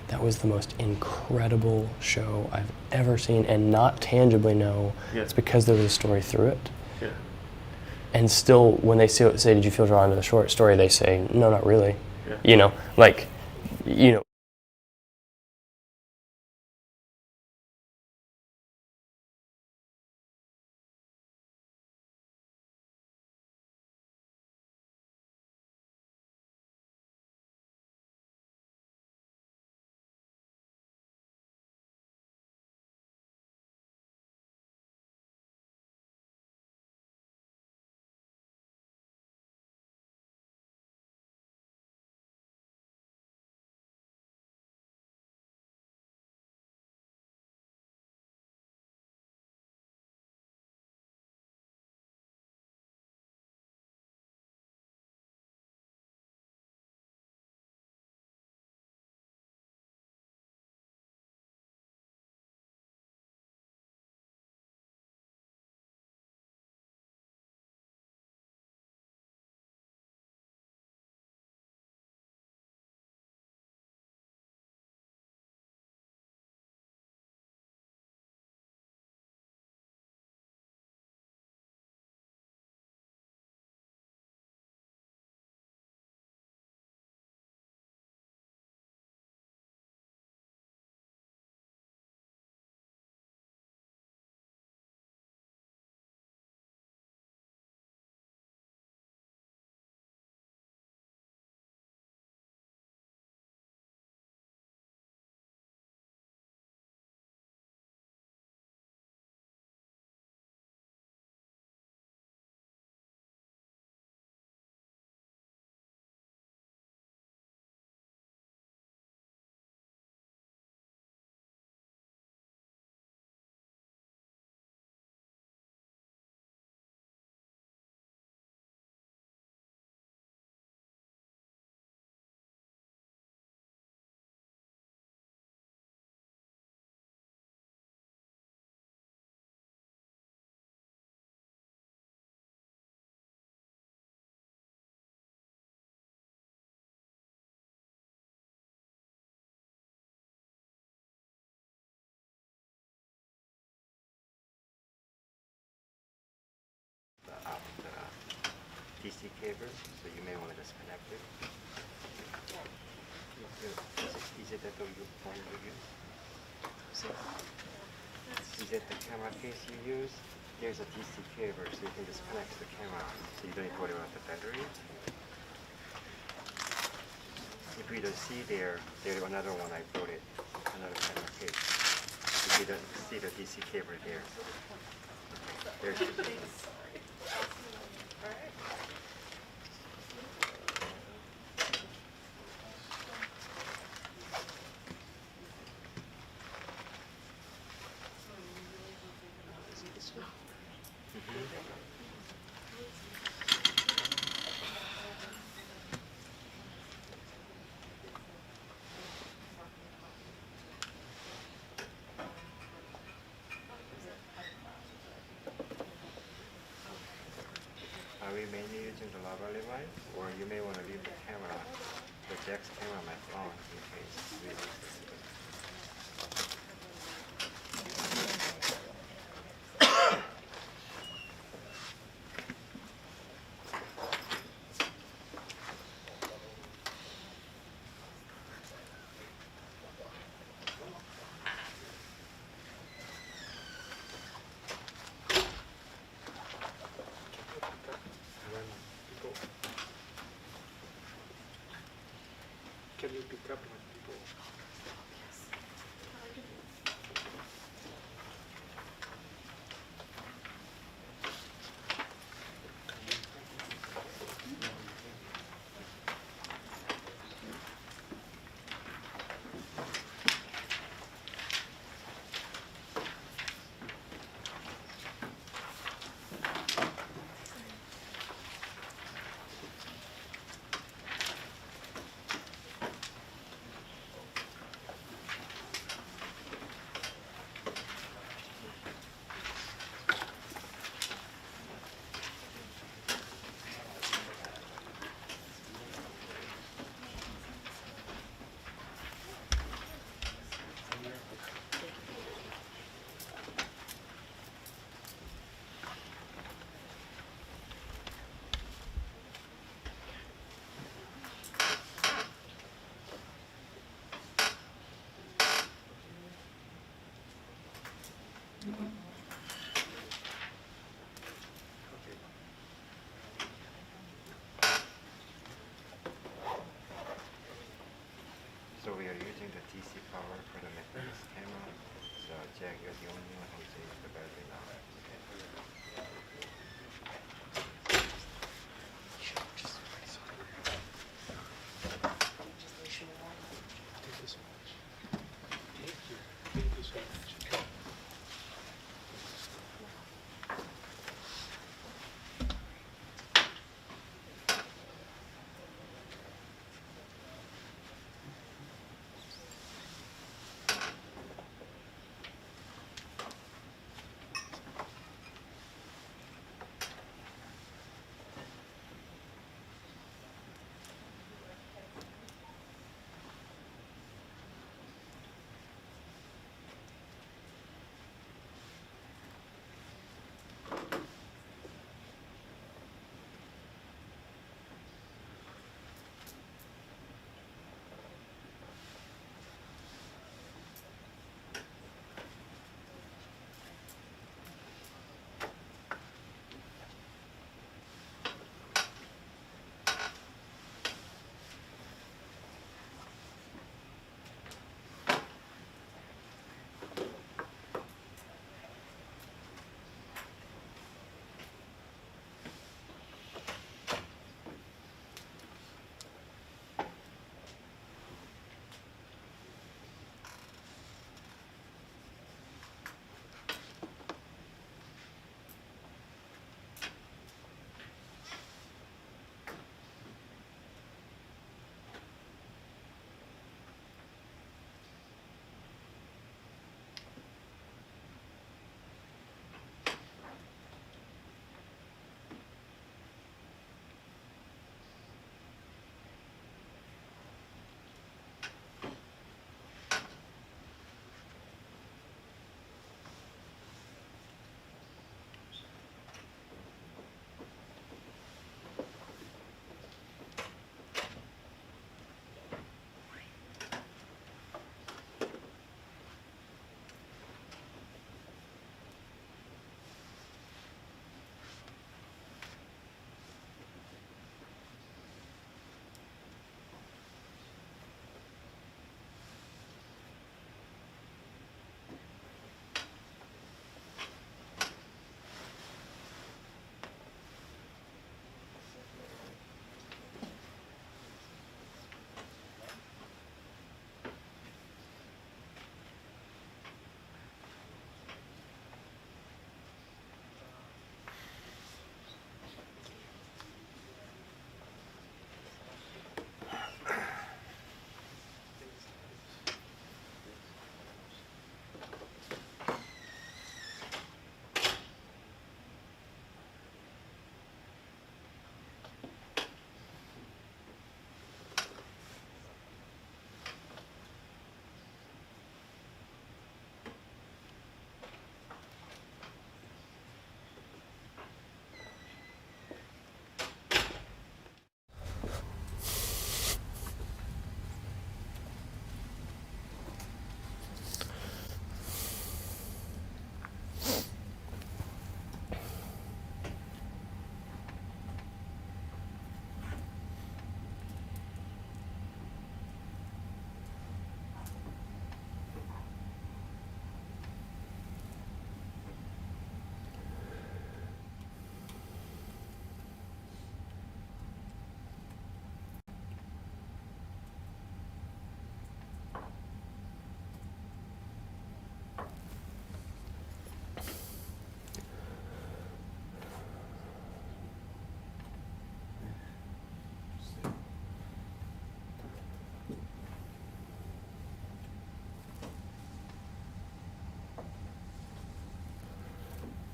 that was the most incredible show I've ever seen, and not tangibly know it's because there was a story through it. Yeah. And still, when they say, did you feel drawn to the short story, they say, no, not really. Yeah. You know, like, you know. DC cable, so you may want to disconnect it. Is it that the one you use? Is it the camera case you use? There's a DC cable, so you can just connect to the camera, so you don't need to worry about the battery. If you don't see there's another one I brought it, another camera case. If you don't see the DC cable there, there should be. Are we mainly using the lavalier line, or you may want to leave the camera, the Jack's camera mic on in case we lose it. Can you pick up when people? So we are using the DC power for the Netflix camera. So Jack, you're the only one who's using the battery now. Thank you so much. Thank you. Thank you so much.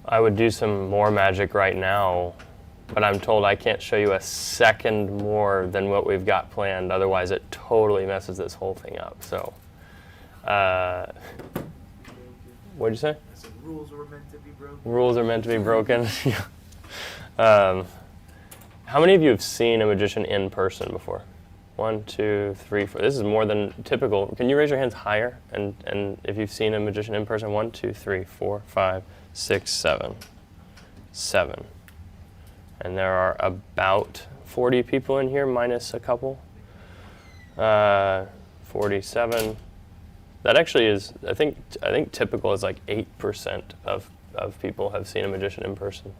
I would do some more magic right now, but I'm told I can't show you a second more than what we've got planned. Otherwise, it totally messes this whole thing up. So, what'd you say? I said rules were meant to be broken. Rules are meant to be broken. How many of you have seen a magician in person before? 1, 2, 3, 4. This is more than typical. Can you raise your hands higher? And if you've seen a magician in person, 1, 2, 3, 4, 5, 6, 7. 7. And there are about 40 people in here, minus a couple. 47. That actually is, I think typical is like 8% of people have seen a magician in person.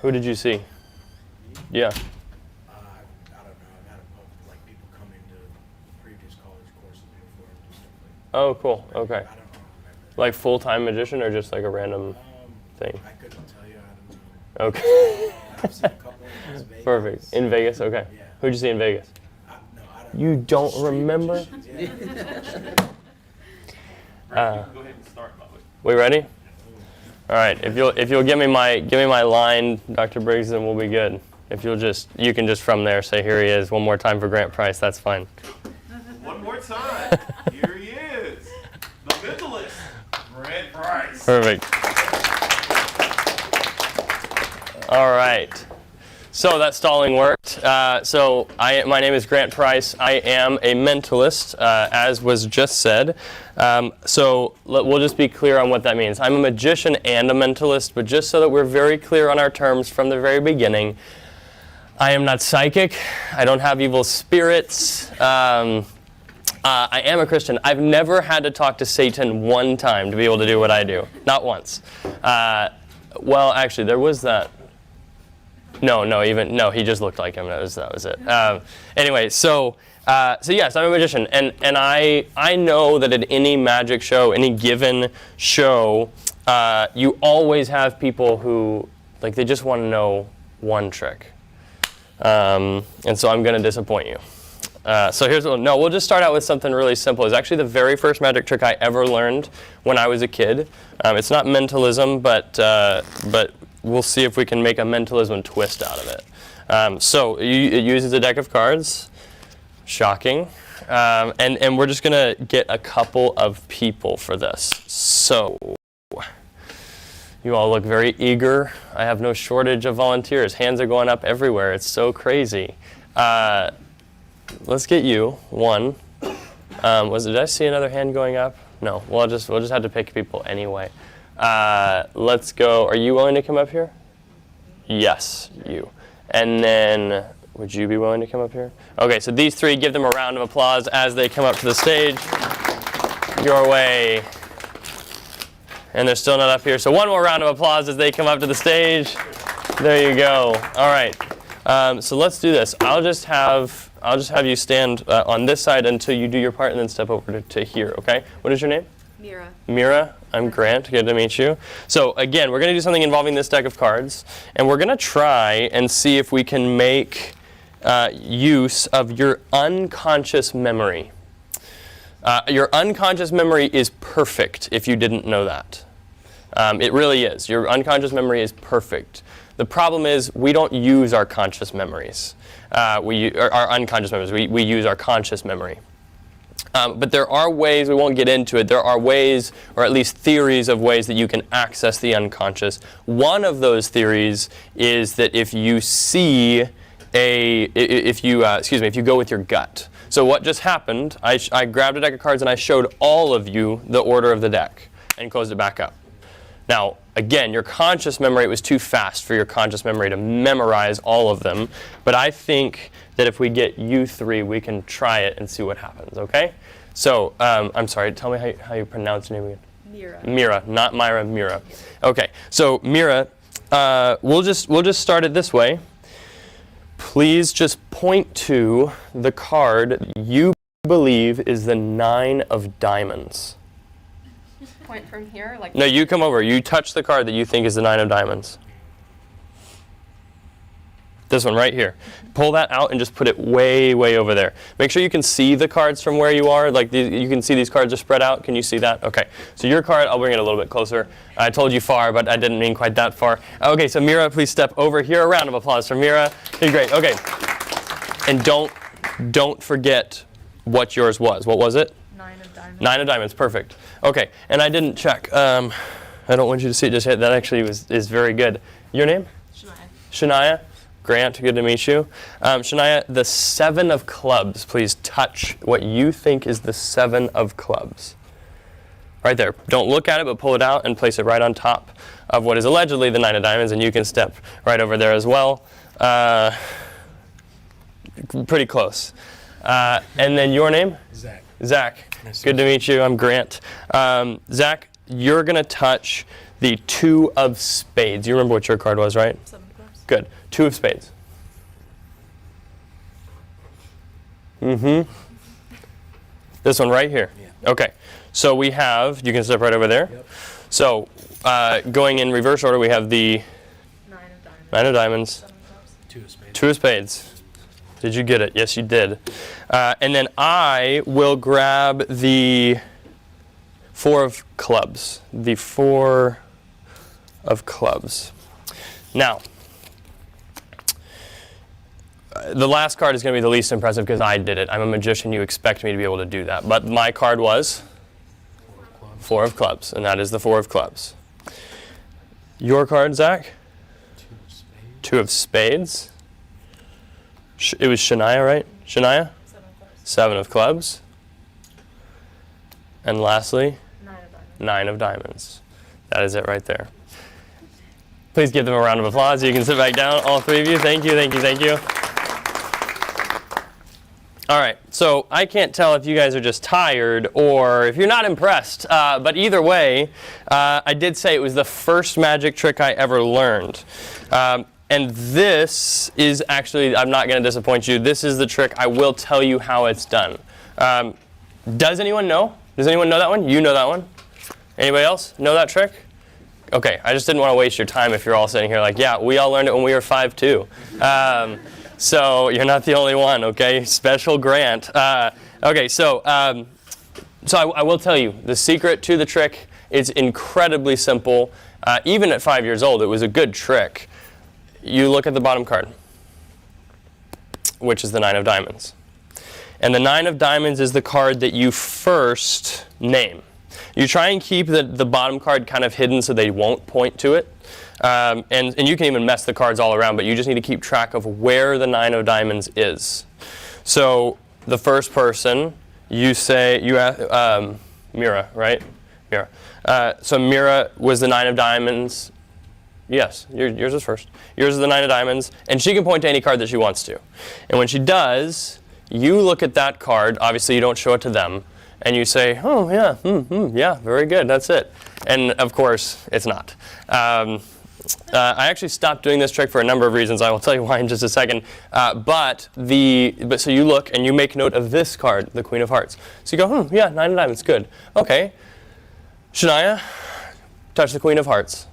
Who did you see? Yeah. I don't know. I've had like people come into previous college courses before and do stuff like Oh, cool. Okay. that. I don't remember. Like full-time magician or just like a random thing? I couldn't tell you. I don't know. Okay. I've seen a couple in Las Vegas. Perfect. In Vegas? Okay. Yeah. Who'd you see in Vegas? No, I don't You know. don't Street remember? magicians, yeah. Go ahead and start, Bobby. We ready? All right. If you'll give me my line, Dr. Briggs, then we'll be good. If you can just from there say here he is one more time for Grant Price. That's fine. One more time. Here he is, the mentalist, Grant Price. Perfect. All right. So that stalling worked. My name is Grant Price. I am a mentalist, as was just said. We'll just be clear on what that means. I'm a magician and a mentalist, but just so that we're very clear on our terms from the very beginning, I am not psychic. I don't have evil spirits. I am a Christian. I've never had to talk to Satan one time to be able to do what I do. Not once. Well, actually, there was that. No, he just looked like him. That was it. Anyway, so yes, I'm a magician, and I know that at any magic show, any given show, you always have people who they just want to know one trick, and so I'm going to disappoint you. So we'll just start out with something really simple. It's actually the very first magic trick I ever learned when I was a kid. It's not mentalism, but we'll see if we can make a mentalism twist out of it. It uses a deck of cards. Shocking. And we're just going to get a couple of people for this. So you all look very eager. I have no shortage of volunteers. Hands are going up everywhere. It's so crazy. Let's get you one. Did I see another hand going up? No. We'll just have to pick people anyway. Let's go. Are you willing to come up here? Yes, you. And then, would you be willing to come up here? Okay, so these three, give them a round of applause as they come up to the stage. Your way. And they're still not up here. So one more round of applause as they come up to the stage. There you go. All right. So let's do this. I'll just have you stand on this side until you do your part, and then step over to here. Okay? What is your name? Mira. Mira, I'm Grant. Good to meet you. So again, we're going to do something involving this deck of cards, and we're going to try and see if we can make use of your unconscious memory. Your unconscious memory is perfect if you didn't know that. It really is. Your unconscious memory is perfect. The problem is we don't use our conscious memories. Our unconscious memories. We use our conscious memory. But there are ways, we won't get into it, there are ways, or at least theories of ways that you can access the unconscious. One of those theories is that if you go with your gut. So what just happened, I grabbed a deck of cards and I showed all of you the order of the deck and closed it back up. Now, again, your conscious memory, it was too fast for your conscious memory to memorize all of them, but I think that if we get you three, we can try it and see what happens, okay? So, I'm sorry, tell me how you pronounce your name again. Mira. Mira, not Myra, Mira. Okay, so Mira, we'll just start it this way. Please just point to the card you believe is the 9 of diamonds. Point from here, like. No, you come over. You touch the card that you think is the 9 of diamonds. This one right here. Pull that out and just put it way, way over there. Make sure you can see the cards from where you are. Like you can see these cards are spread out. Can you see that? Okay. So your card, I'll bring it a little bit closer. I told you far, but I didn't mean quite that far. Okay, so Mira, please step over here. A round of applause for Mira. Okay, great. Okay. And don't forget what yours was. What was it? 9 of diamonds. 9 of diamonds. Perfect. Okay. And I didn't check. I don't want you to see it just yet. That actually is very good. Your name? Shania. Shania. Grant, good to meet you. Shania, the 7 of clubs. Please touch what you think is the 7 of clubs. Right there. Don't look at it, but pull it out and place it right on top of what is allegedly the 9 of diamonds, and you can step right over there as well. Pretty close. And then your name? Zach. Zach. Nice to Good to meet you. I'm Grant. Zach, you're going to touch the 2 of spades. You remember what your card was, right? 7 of clubs. Good. 2 of spades. This one right here. Yeah. Okay. So we have, you can step right over there. Yep. So going in reverse order, we have the 9 of diamonds. 9 of diamonds, 7 of clubs. 2 of spades. 2 of spades. Did you get it? Yes, you did. And then I will grab the 4 of clubs. The 4 of clubs. Now, the last card is going to be the least impressive because I did it. I'm a magician. You expect me to be able to do that. But my card was 4 of clubs, and that is the 4 of clubs. Your card, Zach? 2 of spades. 2 of spades. It was Shania, right? Shania? 7 of clubs. 7 of clubs. And lastly, 9 of diamonds. 9 of diamonds. That is it right there. Please give them a round of applause. You can sit back down, all 3 of you. Thank you, thank you, thank you. All right, so I can't tell if you guys are just tired or if you're not impressed, but either way, I did say it was the first magic trick I ever learned. And this is actually, I'm not going to disappoint you, this is the trick. I will tell you how it's done. Does anyone know? Does anyone know that one? You know that one? Anybody else know that trick? Okay, I just didn't want to waste your time if you're all sitting here like, yeah, we all learned it when we were 5 too. So you're not the only one, okay? Special Grant. Okay, so I will tell you, the secret to the trick is incredibly simple. Even at 5 years old, it was a good trick. You look at the bottom card, which is the 9 of diamonds. And the 9 of diamonds is the card that you first name. You try and keep the bottom card kind of hidden so they won't point to it. And you can even mess the cards all around, but you just need to keep track of where the 9 of diamonds is. So the first person, you say, Mira, right? Mira. So Mira was the 9 of diamonds. Yes, yours is first. Yours is the 9 of diamonds, and she can point to any card that she wants to. And when she does, you look at that card. Obviously, you don't show it to them. And you say, oh, yeah, yeah, very good, that's it. And of course, it's not. I actually stopped doing this trick for a number of reasons. I will tell you why in just a second. But so you look and you make note of this card, the Queen of Hearts. So you go, yeah, 9 of diamonds, good. Okay, Shania, touch the Queen of Hearts.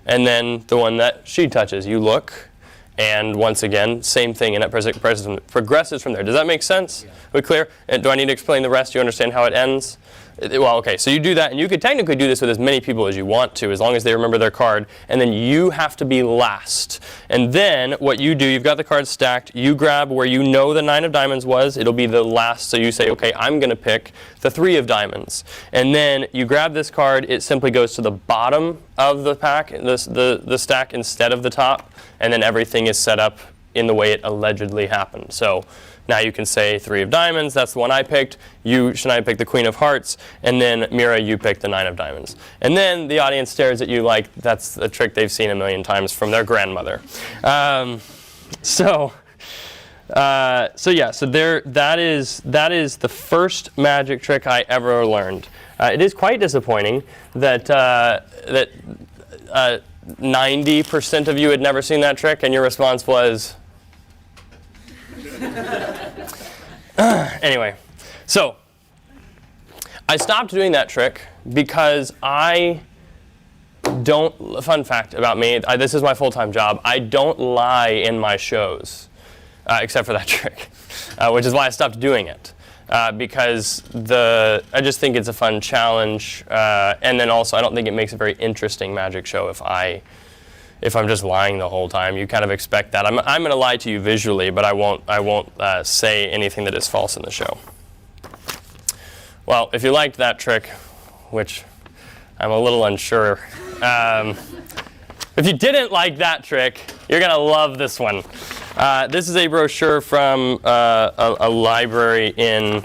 And then the one that she touches, you look, and once again, same thing, and it progresses from there. Does that make sense? Yeah. Are we clear? And do I need to explain the rest? Do you understand how it ends? Well, okay, so you do that, and you could technically do this with as many people as you want to, as long as they remember their card, and then you have to be last. And then what you do, you've got the cards stacked, you grab where you know the 9 of diamonds was, it'll be the last, so you say, okay, I'm going to pick the 3 of diamonds. And then you grab this card, it simply goes to the bottom of the pack, the stack instead of the top, and then everything is set up in the way it allegedly happened. So now you can say 3 of diamonds, that's the one I picked. You, Shania, picked the Queen of Hearts. And then Mira, you picked the 9 of diamonds. And then the audience stares at you like that's a trick they've seen a million times from their grandmother. So that is the first magic trick I ever learned. It is quite disappointing that 90% of you had never seen that trick, and your response was, anyway, so I stopped doing that trick because fun fact about me, this is my full-time job, I don't lie in my shows, except for that trick, which is why I stopped doing it. Because I just think it's a fun challenge, and then also I don't think it makes a very interesting magic show if I'm just lying the whole time. You kind of expect that. I'm going to lie to you visually, but I won't say anything that is false in the show. Well, if you liked that trick, which I'm a little unsure, If you didn't like that trick, you're going to love this one. This is a brochure from a library in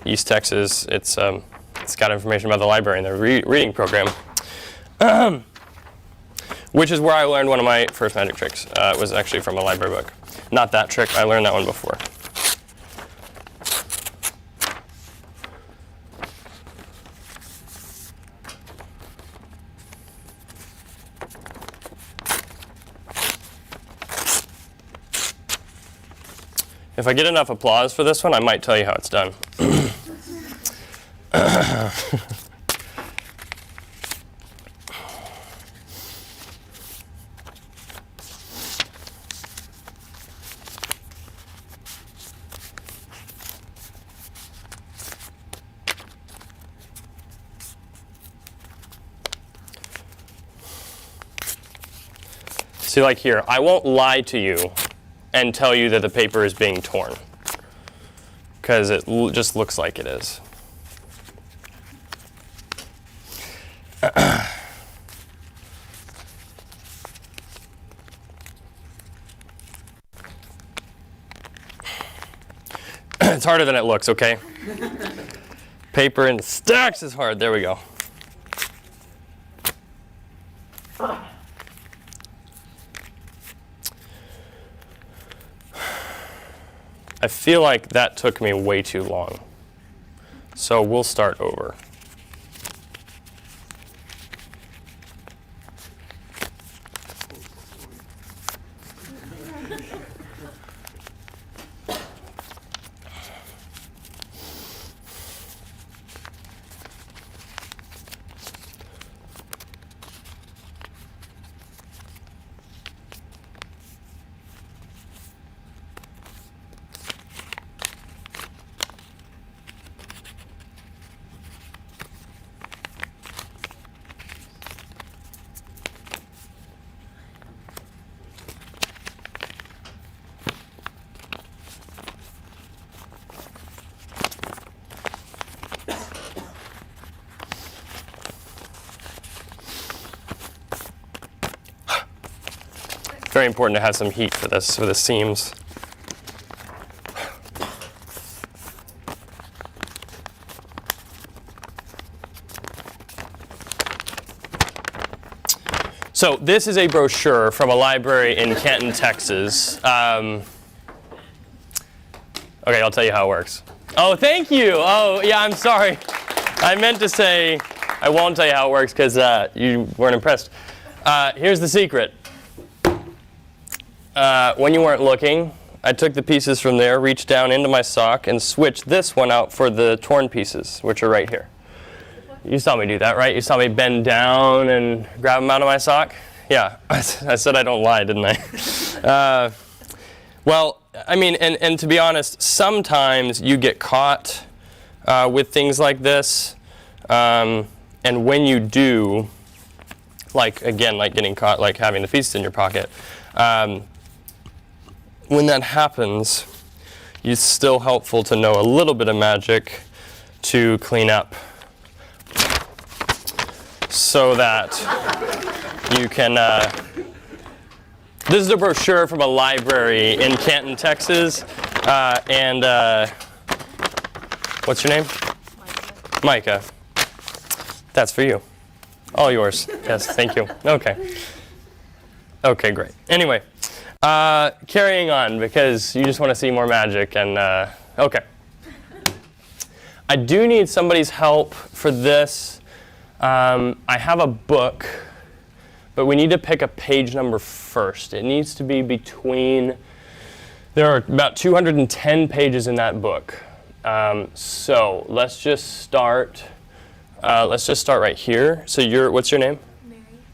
East Texas. It's got information about the library and their reading program, which is where I learned one of my first magic tricks. It was actually from a library book. Not that trick. I learned that one before. If I get enough applause for this one, I might tell you how it's done. See, like here, I won't lie to you and tell you that the paper is being torn, because it just looks like it is. It's harder than it looks, okay? Paper in stacks is hard. There we go. I feel like that took me way too long. So we'll start over. Very important to have some heat for this, for the seams. So this is a brochure from a library in Canton, Texas. Okay, I'll tell you how it works. Oh, thank you. Oh, yeah, I'm sorry. I meant to say I won't tell you how it works because you weren't impressed. Here's the secret. When you weren't looking, I took the pieces from there, reached down into my sock, and switched this one out for the torn pieces, which are right here. You saw me do that, right? You saw me bend down and grab them out of my sock? Yeah, I said I don't lie, didn't I? Well, I mean, and to be honest, sometimes you get caught with things like this, and when you do, like, again, like getting caught, like having the pieces in your pocket, when that happens, it's still helpful to know a little bit of magic to clean up so that you can, this is a brochure from a library in Canton, Texas, and what's your name? Micah. That's for you. All yours. Yes, thank you. Okay. Okay, great. Anyway. Carrying on, because you just want to see more magic, and okay. I do need somebody's help for this. I have a book, but we need to pick a page number first. It needs to be between, there are about 210 pages in that book. So let's just start right here. So what's your name?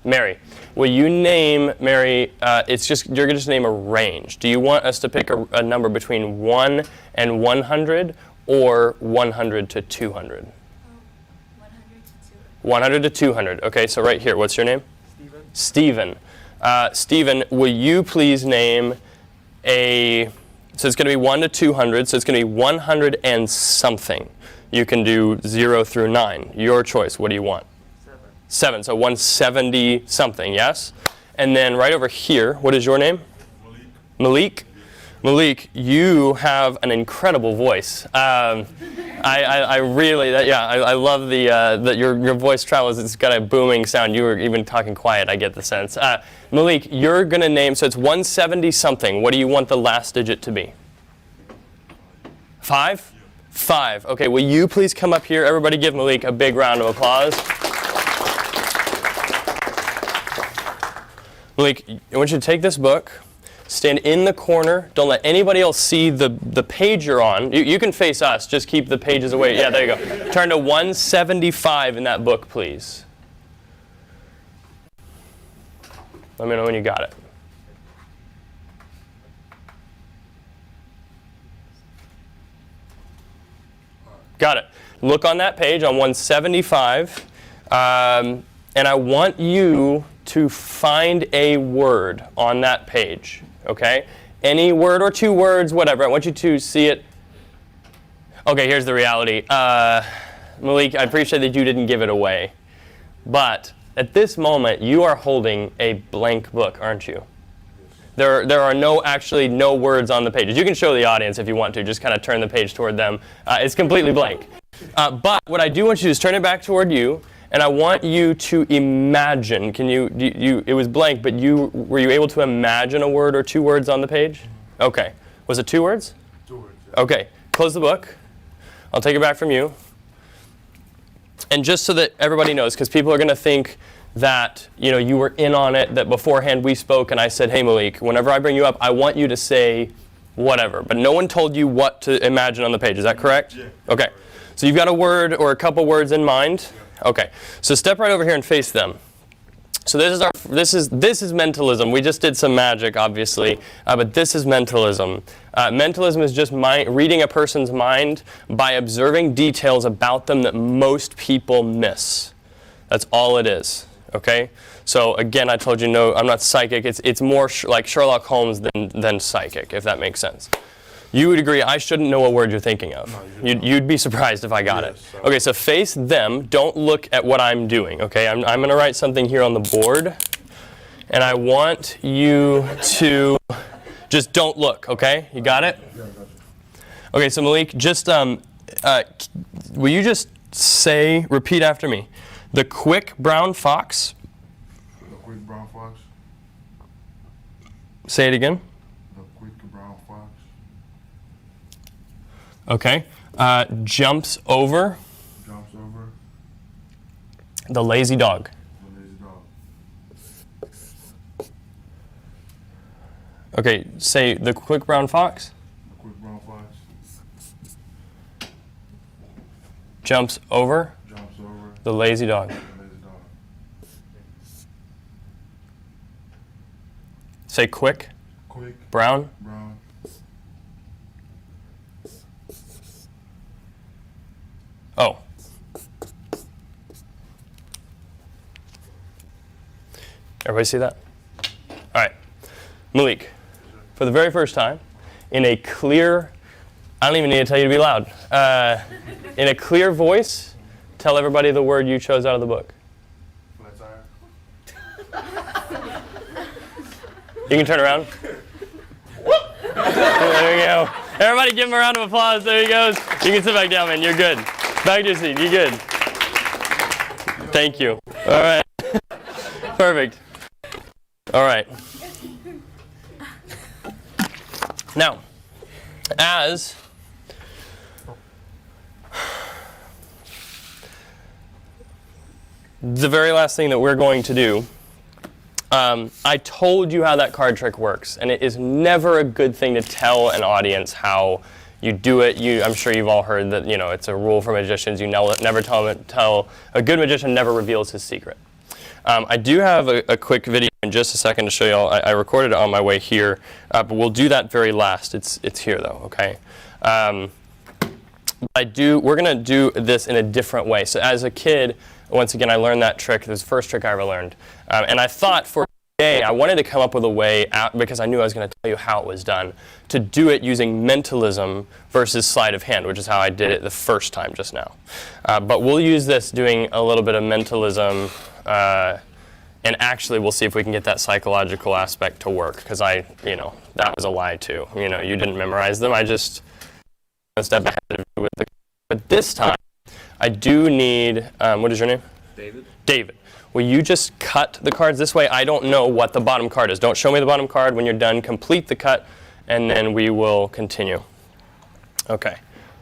Mary. Will you name, Mary, you're going to just name a range. Do you want us to pick a number between 1 and 100 or 100 to 200? 100 to 200. Okay, so right here, what's your name? Stephen. Stephen, will you please name so it's going to be 1 to 200, so it's going to be 100 and something. You can do 0 through 9. Your choice. What do you want? 7. So 170 something, yes? And then right over here, what is your name? Malik. Malik, you have an incredible voice. I really, I love that your voice travels. It's got a booming sound. You were even talking quiet, I get the sense. Malik, you're going to name, so it's 170 something. What do you want the last digit to be? 5? 5. Okay, will you please come up here? Everybody give Malik a big round of applause. Malik, I want you to take this book, stand in the corner. Don't let anybody else see the page you're on. You can face us. Just keep the pages away. Yeah, there you go. Turn to 175 in that book, please. Let me know when you got it. Got it. Look on that page on 175, and I want you to find a word on that page, okay? Any word or 2 words, whatever. I want you to see it. Okay, here's the reality. Malik, I appreciate that you didn't give it away, but at this moment, you are holding a blank book, aren't you? There are no words on the pages. You can show the audience if you want to. Just kind of turn the page toward them. It's completely blank. But what I do want you to do is turn it back toward you, and I want you to imagine. Can you it was blank, but were you able to imagine a word or 2 words on the page? Okay. Was it 2 words? 2 words. Yeah. Okay. Close the book. I'll take it back from you. And just so that everybody knows, because people are going to think that you were in on it, that beforehand we spoke and I said, hey Malik, whenever I bring you up, I want you to say whatever. But no one told you what to imagine on the page. Is that correct? Yeah. Okay. So you've got a word or a couple words in mind? Yeah. Okay. So step right over here and face them. So this is mentalism. We just did some magic, obviously, but this is mentalism. Mentalism is just reading a person's mind by observing details about them that most people miss. That's all it is. Okay? So again, I told you, no, I'm not psychic. It's more like Sherlock Holmes than psychic, if that makes sense. You would agree I shouldn't know a word you're thinking of. No, you'd be surprised if I got it. Okay, so face them. Don't look at what I'm doing. Okay, I'm going to write something here on the board, and I want you to just don't look. Okay, you got it? Okay, so Malik, just will you just repeat after me? The quick brown fox. The quick brown fox. Say it again. The quick brown fox. Okay. Jumps over. Jumps over. The lazy dog. The lazy dog. Okay, say the quick brown fox. The quick brown fox. Jumps over. Jumps over. The lazy dog. The lazy dog. Say quick. Quick. Brown. Brown. Oh. Everybody see that? All right. Malik, for the very first time, in a clear, I don't even need to tell you to be loud, in a clear voice, tell everybody the word you chose out of the book. Flat tire. You can turn around. There you go. Everybody give him a round of applause. There he goes. You can sit back down, man. You're good. Back to your seat. You're good. Thank you. All right. Perfect. All right. Now, as the very last thing that we're going to do, I told you how that card trick works, and it is never a good thing to tell an audience how you do it. I'm sure you've all heard that it's a rule for magicians. You never tell a good magician never reveals his secret. I do have a quick video in just a second to show you all. I recorded it on my way here, but we'll do that very last. It's here though, okay? We're gonna do this in a different way. So as a kid, once again, I learned that trick. It was the first trick I ever learned. And I thought for today, I wanted to come up with a way, because I knew I was going to tell you how it was done, to do it using mentalism versus sleight of hand, which is how I did it the first time just now. But we'll use this doing a little bit of mentalism And actually, we'll see if we can get that psychological aspect to work, because that was a lie too. You didn't memorize them. I just a step ahead of you with the. But this time, I do need. What is your name? David. David. Will you just cut the cards this way? I don't know what the bottom card is. Don't show me the bottom card. When you're done, complete the cut, and then we will continue. Okay.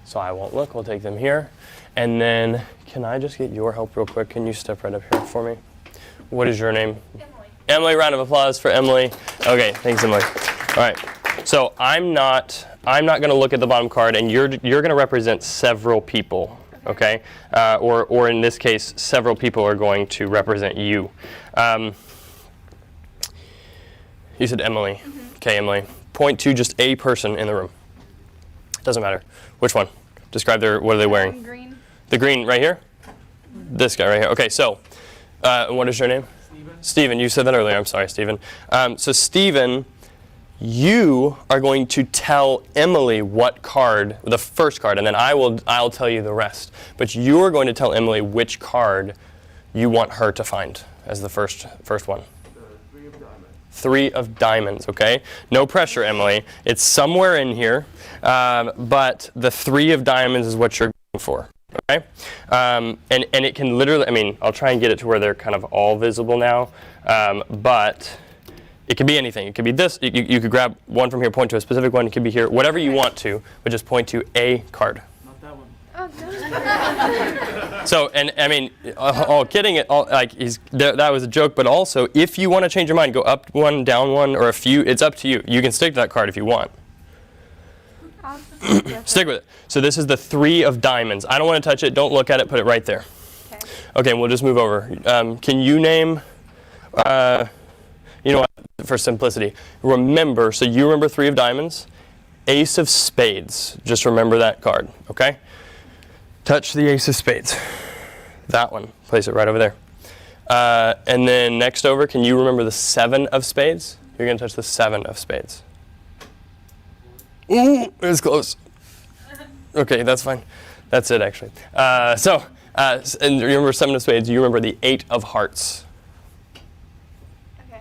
So I won't look. We'll take them here, and then can I just get your help real quick? Can you step right up here for me? What is your name? Emily. Emily, round of applause for Emily. Okay, thanks, Emily. All right, so I'm not going to look at the bottom card, and you're going to represent several people, okay? Or in this case, several people are going to represent you. You said Emily. Okay, Emily. Point to just a person in the room. Doesn't matter. Which one? Describe what are they wearing? Green. The green right here? This guy right here. Okay, so. What is your name? Stephen. You said that earlier. I'm sorry, Stephen. So Stephen, you are going to tell Emily what card, the first card, and then I'll tell you the rest. But you are going to tell Emily which card you want her to find as the first one. 3 of diamonds. 3 of diamonds. Okay. No pressure, Emily. It's somewhere in here, but the 3 of diamonds is what you're going for. Okay, and it can literally, I'll try and get it to where they're kind of all visible now, but it could be anything. It could be this. You could grab one from here, point to a specific one. It could be here, whatever you want to, but just point to a card. Not that one. Oh, no. So, and all kidding, that was a joke, but also, if you want to change your mind, go up one, down one, or a few, it's up to you. You can stick to that card if you want. Stick with it. So this is the 3 of diamonds. I don't want to touch it. Don't look at it. Put it right there. Okay. Okay, we'll just move over. Can you name, you know what, for simplicity, remember, so you remember 3 of diamonds, ace of spades. Just remember that card, okay? Touch the ace of spades. That one. Place it right over there. And then next over, can you remember the 7 of spades? You're going to touch the 7 of spades. Ooh, it was close. Okay, that's fine. That's it, actually. And you remember 7 of spades. You remember the 8 of hearts. Okay.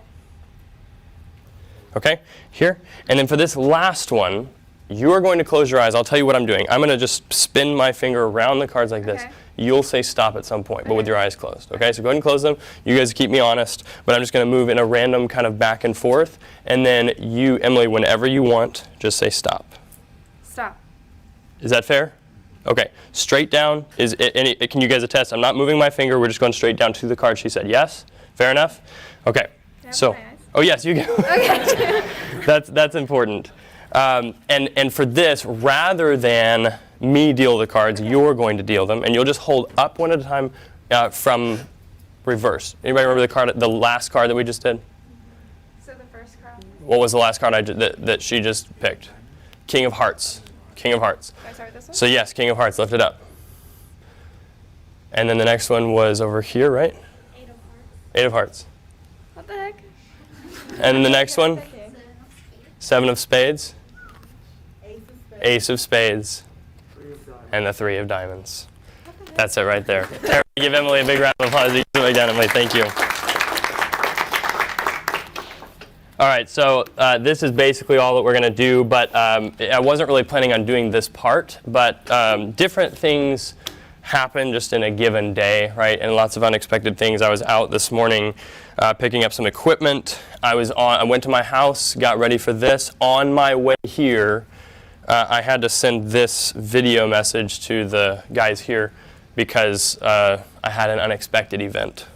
Okay, here. And then for this last one, you are going to close your eyes. I'll tell you what I'm doing. I'm going to just spin my finger around the cards like this. Okay. You'll say stop at some point, but with your eyes closed. Okay, so go ahead and close them. You guys keep me honest, but I'm just going to move in a random kind of back and forth. And then you, Emily, whenever you want, just say stop. Stop. Is that fair? Okay, straight down. Can you guys attest? I'm not moving my finger. We're just going straight down to the card. She said yes. Fair enough? Okay. Can I So, open my eyes? oh yes, you can. Okay. That's important. And for this, rather than me deal the cards, you're going to deal them, and you'll just hold up one at a time from reverse. Anybody remember the last card that we just did? So the first card. What was the last card that she just picked? King of Hearts. King of Hearts. Can I start with this one? So yes, King of Hearts. Lift it up. And then the next one was over here, right? 8 of hearts. 8 of Hearts. What the heck? And then the next one, Okay. 7 of Spades. Ace of Spades. And the 3 of Diamonds. That's it right there. Give Emily a big round of applause. You can sit back down, Emily. Thank you. All right, so this is basically all that we're going to do, but I wasn't really planning on doing this part, but different things happen just in a given day, right? And lots of unexpected things. I was out this morning picking up some equipment. I went to my house, got ready for this. On my way here, I had to send this video message to the guys here because I had an unexpected event.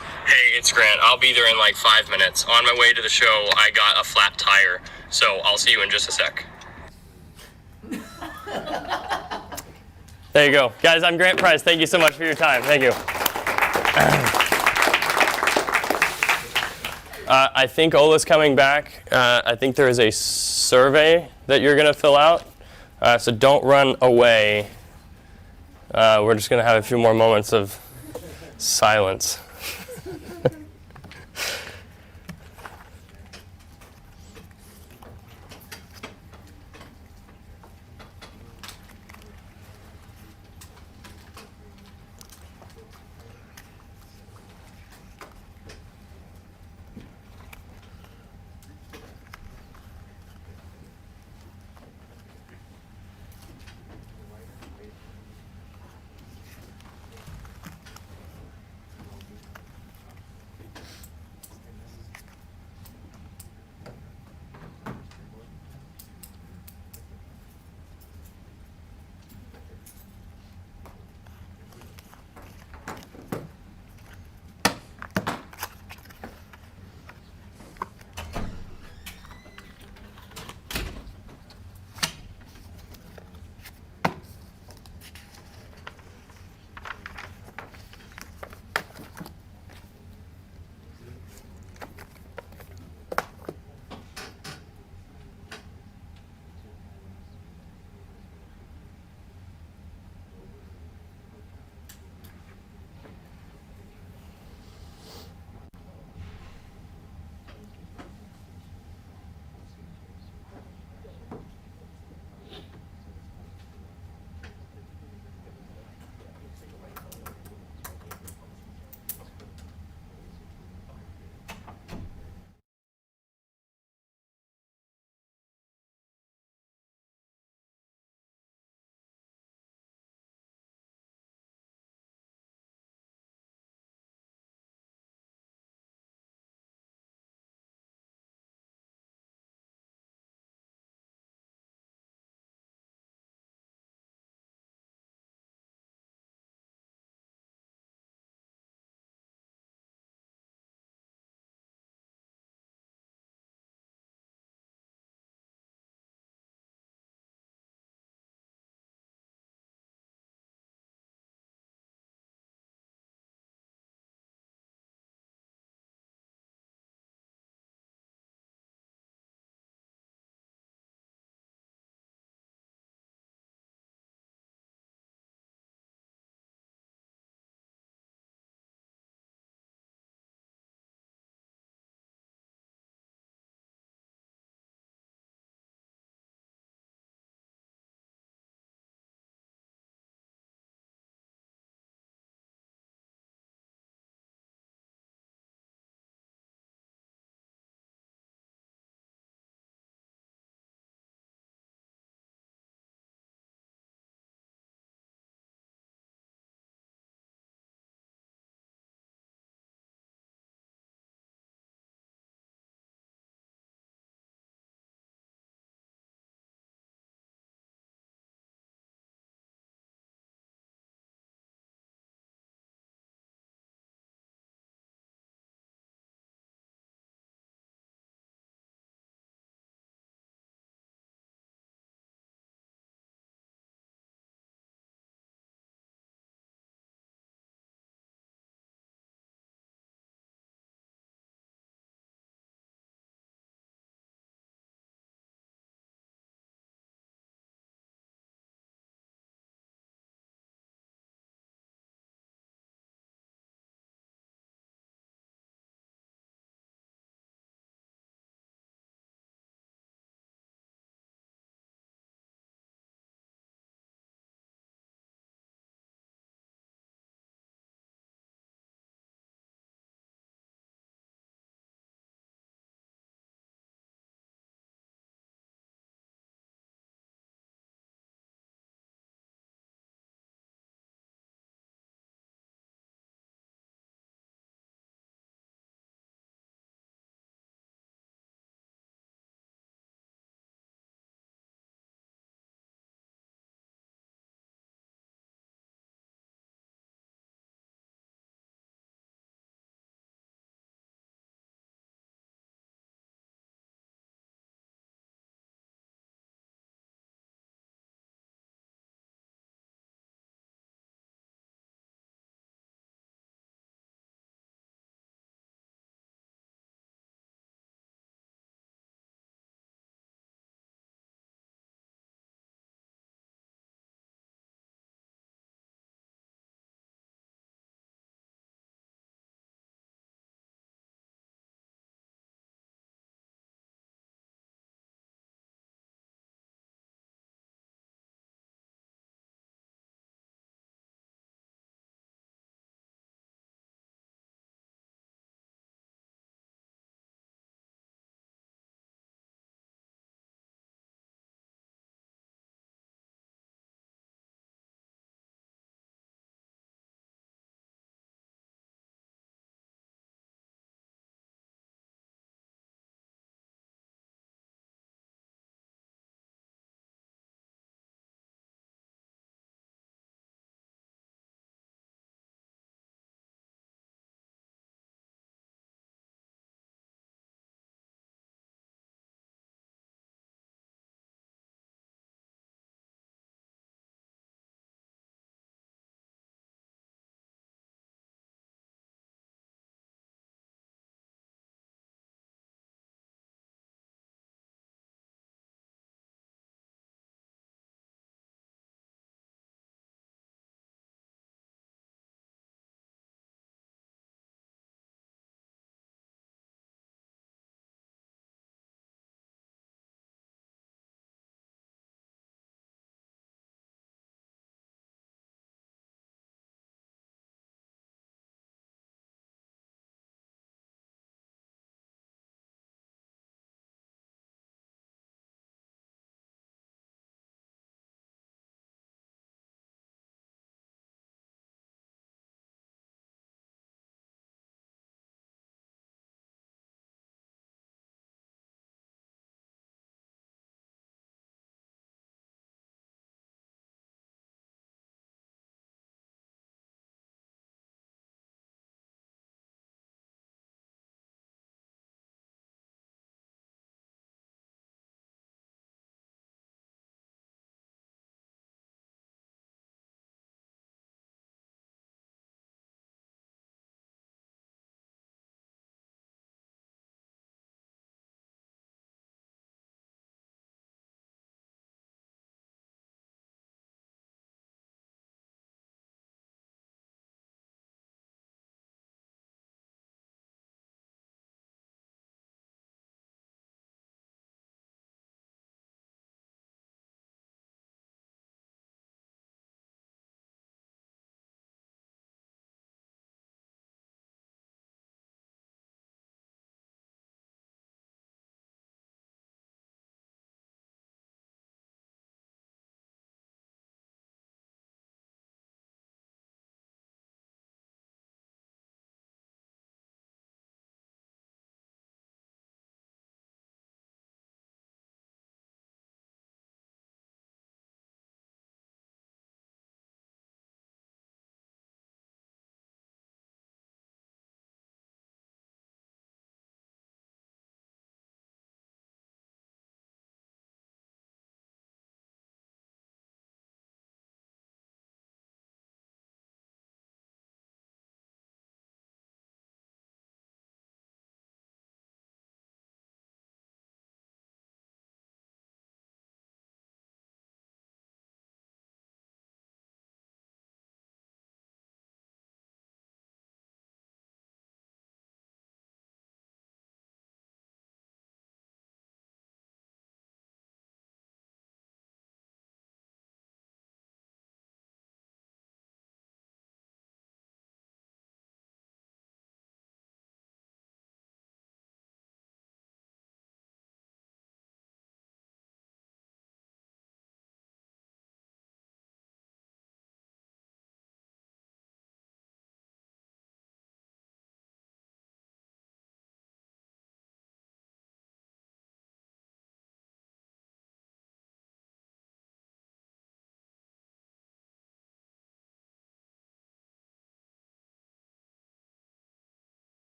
Hey, it's Grant. I'll be there in like 5 minutes. On my way to the show, I got a flat tire, so I'll see you in just a sec. There you go. Guys, I'm Grant Price. Thank you so much for your time. Thank you. I think Ola's coming back. I think there is a survey that you're going to fill out, so don't run away. We're just going to have a few more moments of silence.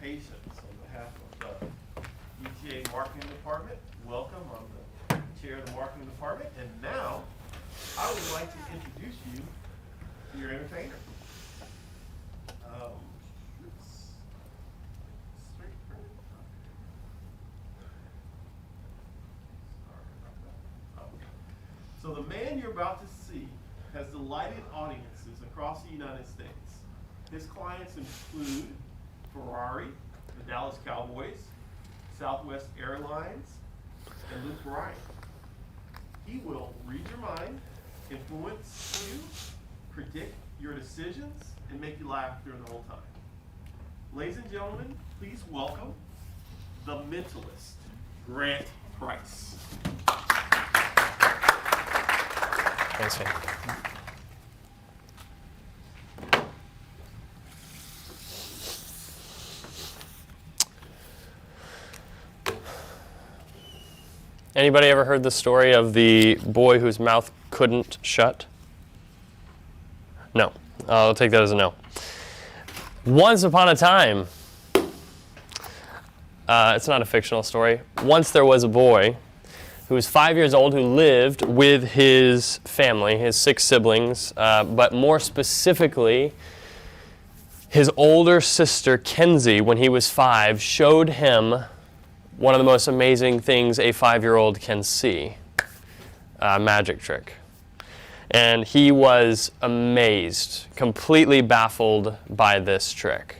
patience on behalf of the ETA Marketing Department. Welcome. I'm the chair of the Marketing Department. And now, I would like to introduce you to your entertainer. Straight for it. Sorry about that. Okay. So the man you're about to see has delighted audiences across the United States. His clients include Ferrari, the Dallas Cowboys, Southwest Airlines, and Luke Bryan. He will read your mind, influence you, predict your decisions, and make you laugh during the whole time. Ladies and gentlemen, please welcome the mentalist, Grant Price. Thanks, man. Anybody ever heard the story of the boy whose mouth couldn't shut? No. I'll take that as a no. Once upon a time, it's not a fictional story. Once there was a boy who was 5 years old who lived with his family, his 6 siblings, but more specifically, his older sister, Kenzie, when he was 5, showed him one of the most amazing things a 5-year-old can see, a magic trick. And he was amazed, completely baffled by this trick.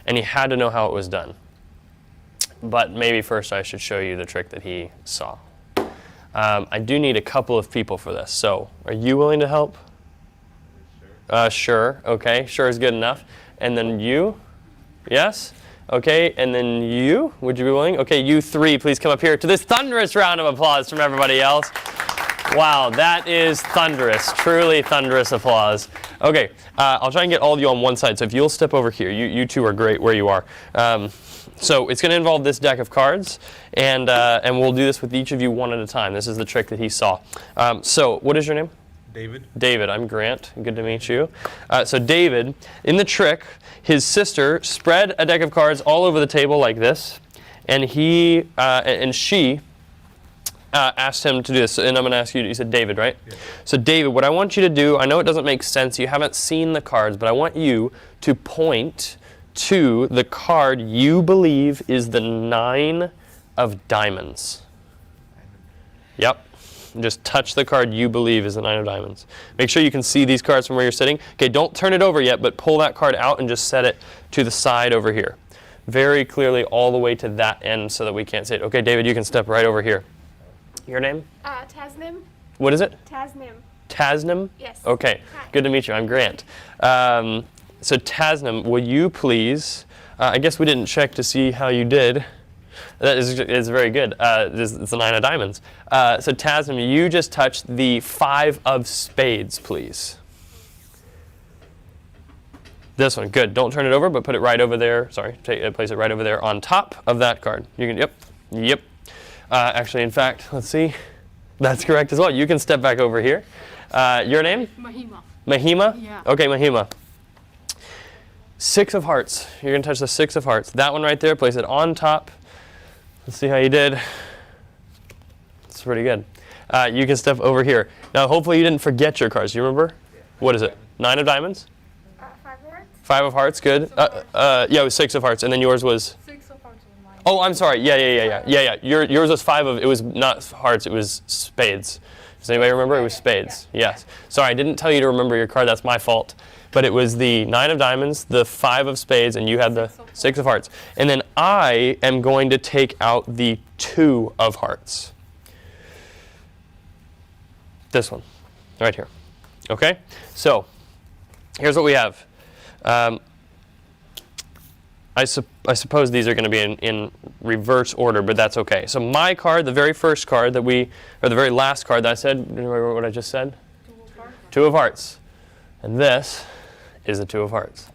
And he had to know how it was done. But maybe first I should show you the trick that he saw. I do need a couple of people for this. So, are you willing to help? Sure. Okay, sure is good enough. And then you? Yes? Okay, and then you? Would you be willing? Okay, you 3, please come up here to this thunderous round of applause from everybody else. Wow, that is thunderous, truly thunderous applause. Okay, I'll try and get all of you on one side, so if you'll step over here. You 2 are great where you are. So it's going to involve this deck of cards, and we'll do this with each of you one at a time. This is the trick that he saw. So what is your name? David. David, I'm Grant. Good to meet you. So David, in the trick, his sister spread a deck of cards all over the table like this, and she asked him to do this. And I'm going to ask you, you said David, right? Yeah. So David, what I want you to do, I know it doesn't make sense, you haven't seen the cards, but I want you to point to the card you believe is the 9 of diamonds. Yep. Just touch the card you believe is the 9 of diamonds. Make sure you can see these cards from where you're sitting. Okay, don't turn it over yet, but pull that card out and just set it to the side over here. Very clearly all the way to that end so that we can't see it. Okay, David, you can step right over here. Your name? Tasnim. What is it? Tasnim. Tasnim? Yes. Okay, Hi. good to meet you. I'm Grant. So Tasnim, will you please, I guess we didn't check to see how you did. That is very good. It's the 9 of diamonds. So Tasnim, you just touch the 5 of spades, please. This one, good. Don't turn it over, but put it right over there. Sorry, place it right over there on top of that card. You can, yep. Actually, in fact, let's see. That's correct as well. You can step back over here. Your name? Mahima. Mahima? Yeah. Okay, Mahima. 6 of hearts. You're going to touch the 6 of hearts. That one right there, place it on top. Let's see how you did. It's pretty good. You can step over here. Now, hopefully you didn't forget your cards. Do you remember? What is it? 9 of diamonds? 5 of hearts. 5 of hearts, good. Yeah, it was 6 of hearts. And then yours was? 6 of hearts was mine. Oh, I'm sorry. Yeah. Yours was 5 of, it was not hearts, it was spades. Does anybody remember? It was spades. Yes. Sorry, I didn't tell you to remember your card. That's my fault. But it was the 9 of diamonds, the 5 of spades, and you had the 6 of hearts. And then I am going to take out the 2 of hearts. This one, right here. Okay? So, here's what we have. I suppose these are going to be in reverse order, but that's okay. So my card, the very first card that or the very last card that I said, remember what I just said? 2 of hearts. 2 of hearts. And this is the 2 of hearts.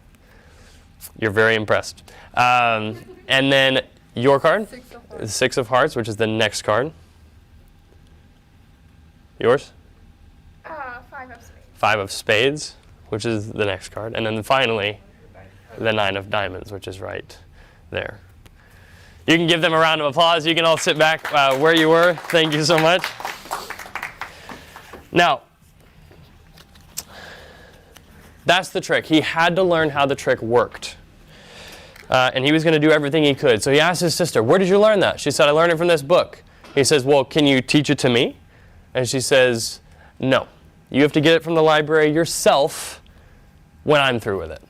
You're very impressed. And then your card? 6 of hearts. 6 of hearts, which is the next card. Yours? 5 of spades. 5 of spades, which is the next card. And then finally, the 9 of diamonds, which is right there. You can give them a round of applause. You can all sit back where you were. Thank you so much. Now, that's the trick. He had to learn how the trick worked. And he was going to do everything he could. So he asked his sister, where did you learn that? She said, I learned it from this book. He says, well, can you teach it to me? And she says, no. You have to get it from the library yourself when I'm through with it.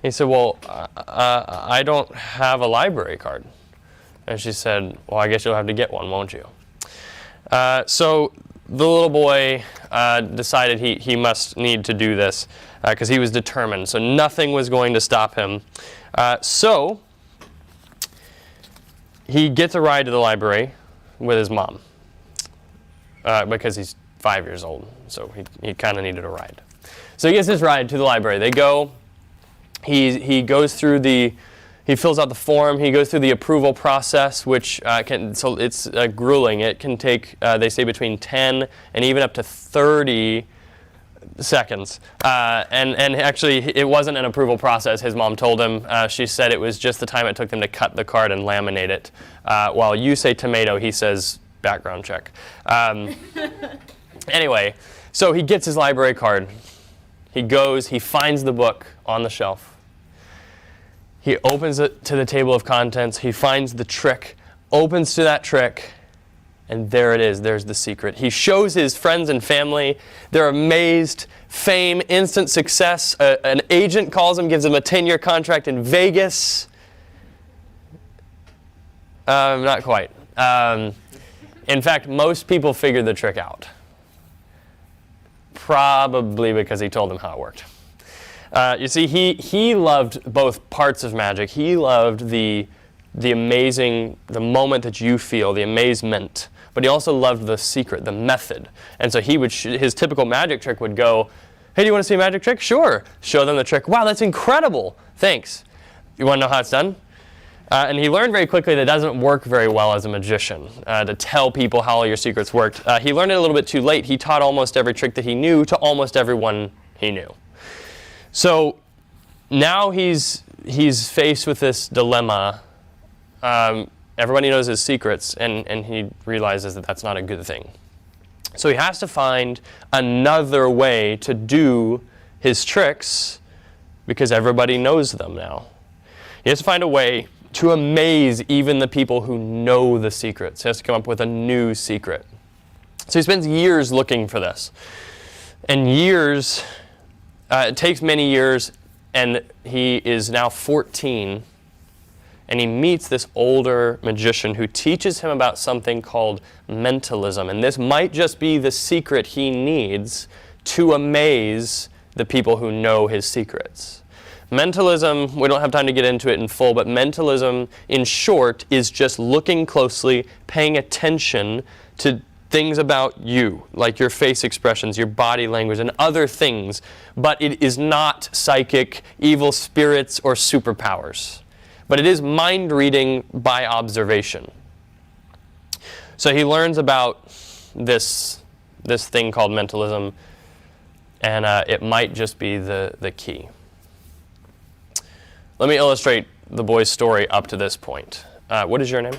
He said, well, I don't have a library card. And she said, well, I guess you'll have to get one, won't you? So the little boy decided he must need to do this because he was determined. So nothing was going to stop him. So he gets a ride to the library with his mom because he's 5 years old. So he kind of needed a ride. So he gets his ride to the library. They go. He goes through he fills out the form. He goes through the approval process, which so it's grueling. It can take, they say, between 10 and even up to 30 seconds. And actually, it wasn't an approval process, his mom told him. She said it was just the time it took them to cut the card and laminate it. While you say tomato, he says background check. Anyway, so he gets his library card. He goes, he finds the book on the shelf. He opens it to the table of contents. He finds the trick, opens to that trick, and there it is. There's the secret. He shows his friends and family. They're amazed. Fame, instant success. An agent calls him, gives him a 10-year contract in Vegas. Not quite. In fact, most people figured the trick out. Probably because he told them how it worked. You see, he loved both parts of magic. He loved the amazing, the moment that you feel, the amazement. But he also loved the secret, the method. And so he would, his typical magic trick would go, hey, do you want to see a magic trick? Sure. Show them the trick. Wow, that's incredible. Thanks. You want to know how it's done? And he learned very quickly that it doesn't work very well as a magician, to tell people how all your secrets worked. He learned it a little bit too late. He taught almost every trick that he knew to almost everyone he knew. So now he's faced with this dilemma. Everybody knows his secrets, and he realizes that that's not a good thing. So he has to find another way to do his tricks because everybody knows them now. He has to find a way to amaze even the people who know the secrets. He has to come up with a new secret. So he spends years looking for this. And years, it takes many years, and he is now 14, and he meets this older magician who teaches him about something called mentalism. And this might just be the secret he needs to amaze the people who know his secrets. Mentalism, we don't have time to get into it in full, but mentalism, in short, is just looking closely, paying attention to things about you, like your face expressions, your body language, and other things, but it is not psychic, evil spirits, or superpowers. But it is mind reading by observation. So he learns about this thing called mentalism, and it might just be the key. Let me illustrate the boy's story up to this point. What is your name?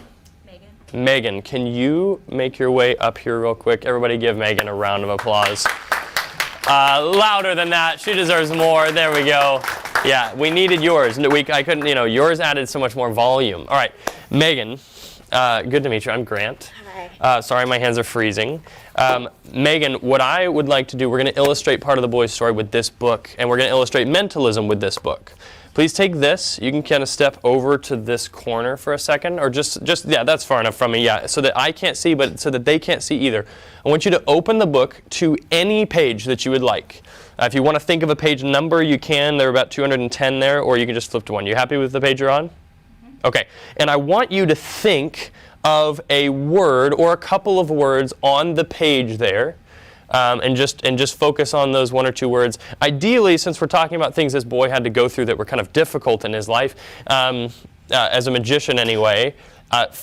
Megan. Megan, can you make your way up here real quick? Everybody give Megan a round of applause. Louder than that. She deserves more. There we go. Yeah, we needed yours. I couldn't, yours added so much more volume. All right, Megan, good to meet you. I'm Grant. Hi. Sorry, my hands are freezing. Megan, what I would like to do, we're going to illustrate part of the boy's story with this book, and we're going to illustrate mentalism with this book. Please take this. You can kind of step over to this corner for a second, or just yeah, that's far enough from me, yeah, so that I can't see, but so that they can't see either. I want you to open the book to any page that you would like. If you want to think of a page number, you can. There are about 210 there, or you can just flip to one. You happy with the page you're on? Mm-hmm. Okay. And I want you to think of a word or a couple of words on the page there. And just focus on those one or two words. Ideally, since we're talking about things this boy had to go through that were kind of difficult in his life, as a magician anyway,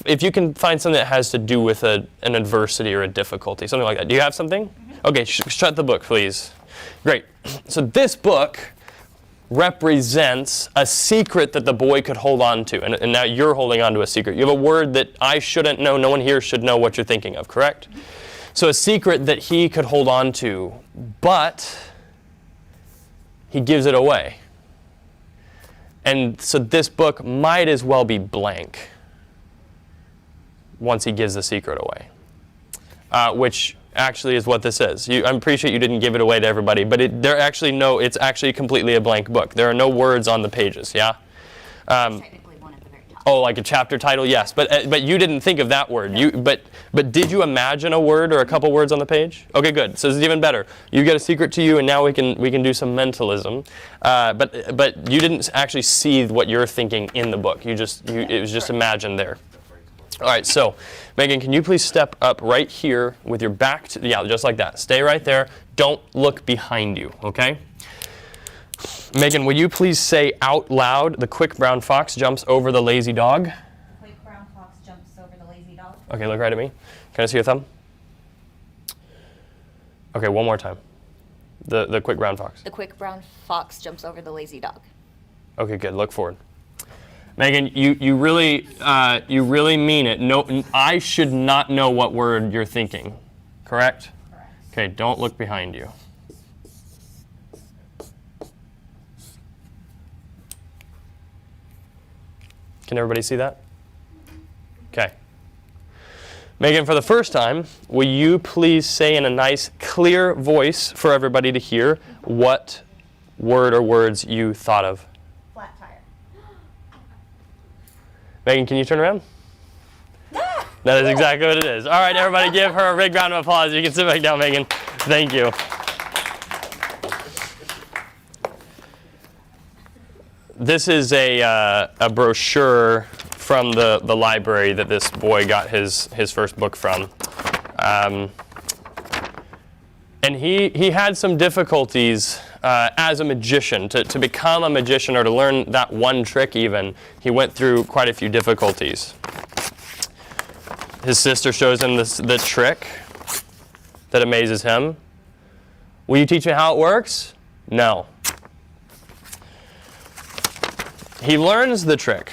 if you can find something that has to do with an adversity or a difficulty, something like that. Do you have something? Mm-hmm. Okay, shut the book, please. Great. So this book represents a secret that the boy could hold on to. And now you're holding on to a secret. You have a word that I shouldn't know, no one here should know what you're thinking of, correct? So a secret that he could hold on to, but he gives it away. And so this book might as well be blank once he gives the secret away, which actually is what this is. I appreciate you didn't give it away to everybody, but it's actually completely a blank book. There are no words on the pages, yeah? Technically one at the very top. Oh, like a chapter title, yes. But you didn't think of that word. But did you imagine a word or a couple words on the page? Okay, good. So this is even better. You get a secret to you, and now we can do some mentalism. But you didn't actually see what you're thinking in the book. It was just imagined there. All right, so Megan, can you please step up right here with your back to, yeah, just like that. Stay right there. Don't look behind you, okay? Megan, will you please say out loud, the quick brown fox jumps over the lazy dog? The quick brown fox jumps over the lazy dog. Okay, look right at me. Can I see your thumb? Okay, one more time. The quick brown fox. The quick brown fox jumps over the lazy dog. Okay, good. Look forward. Megan, you really mean it. No, I should not know what word you're thinking. Correct? Correct. Okay, don't look behind you. Can everybody see that? Okay. Megan, for the first time, will you please say in a nice, clear voice for everybody to hear what word or words you thought of? Flat tire. Megan, can you turn around? That is exactly what it is. All right, everybody give her a big round of applause. You can sit back down, Megan. Thank you. This is a brochure from the library that this boy got his first book from. And he had some difficulties as a magician. To become a magician or to learn that one trick even, he went through quite a few difficulties. His sister shows him the trick that amazes him. Will you teach me how it works? No. He learns the trick.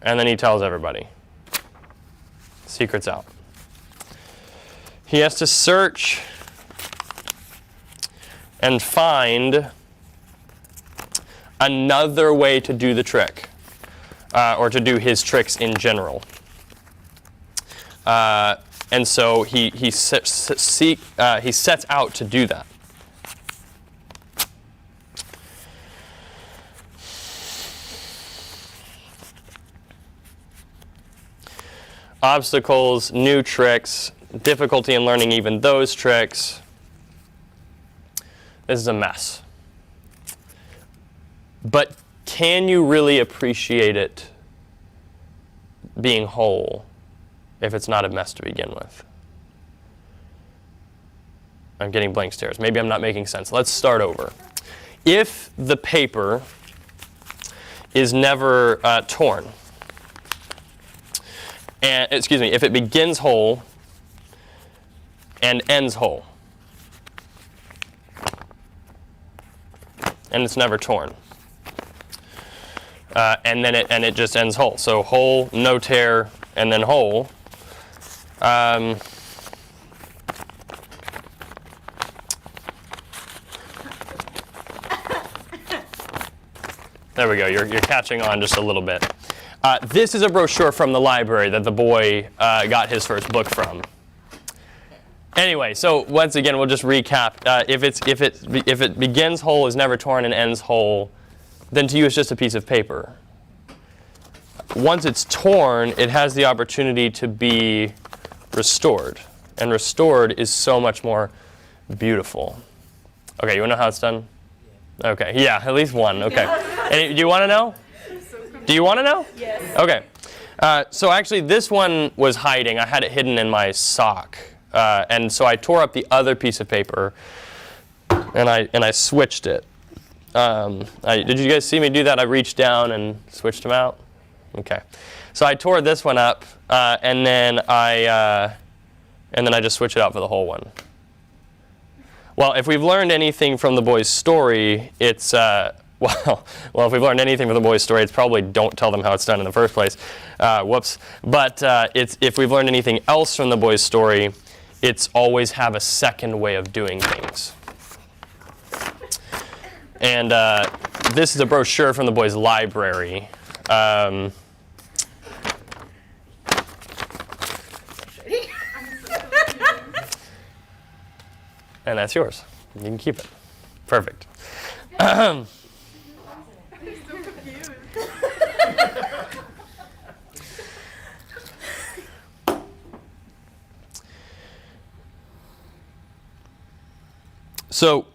And then he tells everybody. Secret's out. He has to search and find another way to do the trick, or to do his tricks in general. And so he sets out to do that. Obstacles, new tricks, difficulty in learning even those tricks. This is a mess. But can you really appreciate it being whole if it's not a mess to begin with? I'm getting blank stares. Maybe I'm not making sense. Let's start over. If the paper is never torn, and if it begins whole and ends whole, and it's never torn, and then it just ends whole. So whole, no tear, and then whole. There we go. You're catching on just a little bit. This is a brochure from the library that the boy got his first book from. Anyway, so once again, we'll just recap. If it begins whole, is never torn, and ends whole, then to you it's just a piece of paper. Once it's torn, it has the opportunity to be restored, and restored is so much more beautiful. Okay, you want to know how it's done? Okay, yeah, at least one. Okay. Do you want to know? Do you want to know? Yes. Okay. So actually, this one was hiding. I had it hidden in my sock, and so I tore up the other piece of paper, and I switched it. Did you guys see me do that? I reached down and switched them out. Okay. So I tore this one up, and then I and then I just switch it out for the whole one. Well, if we've learned anything from the boy's story, it's, well, if we've learned anything from the boy's story, it's probably don't tell them how it's done in the first place. Whoops. But if we've learned anything else from the boy's story, it's always have a second way of doing things. And this is a brochure from the boys' library. And that's yours. You can keep it. Perfect. So,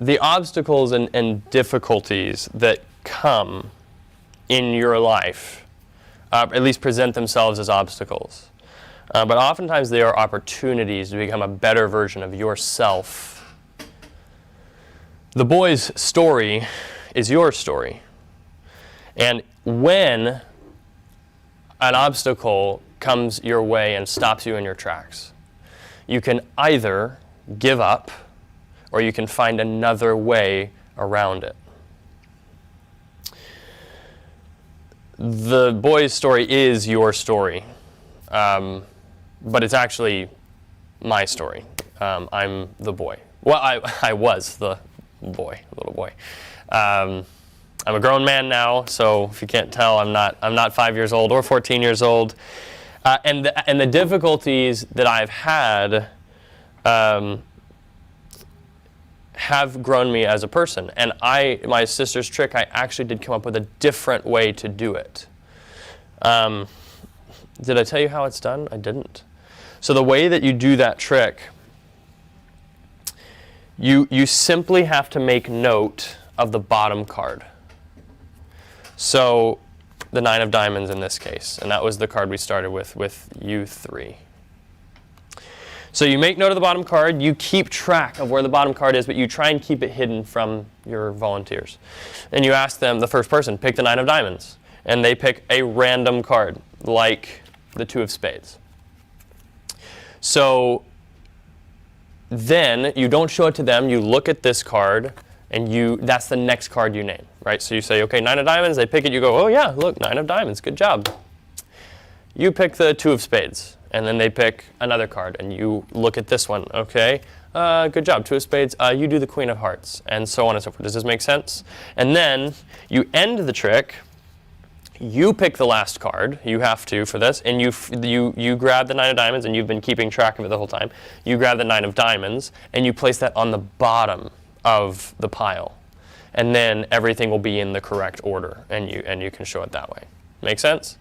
the obstacles and difficulties that come in your life at least present themselves as obstacles. But oftentimes they are opportunities to become a better version of yourself. The boy's story is your story. And when an obstacle comes your way and stops you in your tracks, you can either give up or you can find another way around it. The boy's story is your story, but it's actually my story. I'm the boy. Well, I was the boy, little boy. I'm a grown man now, so if you can't tell, I'm not 5 years old or 14 years old. And the difficulties that I've had have grown me as a person. And my sister's trick, I actually did come up with a different way to do it. Did I tell you how it's done? I didn't. So the way that you do that trick, you simply have to make note of the bottom card. So the 9 of diamonds in this case, and that was the card we started with U3. So you make note of the bottom card, you keep track of where the bottom card is, but you try and keep it hidden from your volunteers. And you ask them, the first person, pick the 9 of diamonds. And they pick a random card, like the 2 of spades. So then you don't show it to them, you look at this card, and that's the next card you name, right? So you say, okay, 9 of diamonds, they pick it, you go, oh yeah, look, 9 of diamonds, good job. You pick the 2 of spades, and then they pick another card, and you look at this one, okay, good job, 2 of spades, you do the Queen of Hearts, and so on and so forth. Does this make sense? And then you end the trick, you pick the last card, you have to for this, and you grab the 9 of diamonds, and you've been keeping track of it the whole time. You grab the 9 of diamonds, and you place that on the bottom of the pile. And then everything will be in the correct order, and you can show it that way. Make sense?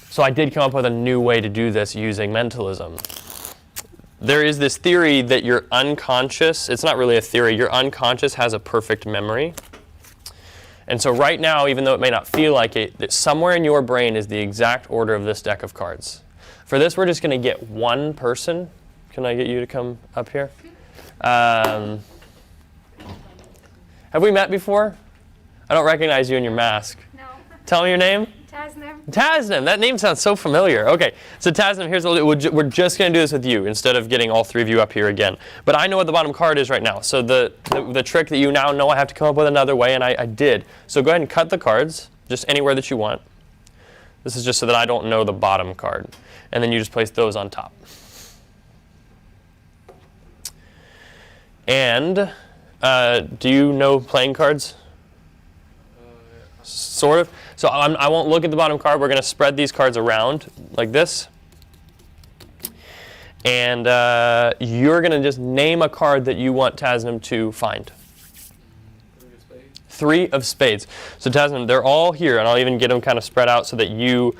So I did come up with a new way to do this using mentalism. There is this theory that your unconscious, it's not really a theory, your unconscious has a perfect memory. And so right now, even though it may not feel like it, that somewhere in your brain is the exact order of this deck of cards. For this, we're just going to get one person. Can I get you to come up here? Have we met before? I don't recognize you in your mask. No. Tell me your name. Tasnim. Tasnim, that name sounds so familiar. Okay, so Tasnim, here's what we're just going to do this with you instead of getting all 3 of you up here again. But I know what the bottom card is right now. So the trick that you now know, I have to come up with another way, and I did. So go ahead and cut the cards, just anywhere that you want. This is just so that I don't know the bottom card. And then you just place those on top. And do you know playing cards? Sort of. So I won't look at the bottom card. We're going to spread these cards around like this. And you're going to just name a card that you want Tasnim to find. 3 of spades. So Tasnim, they're all here, and I'll even get them kind of spread out so that you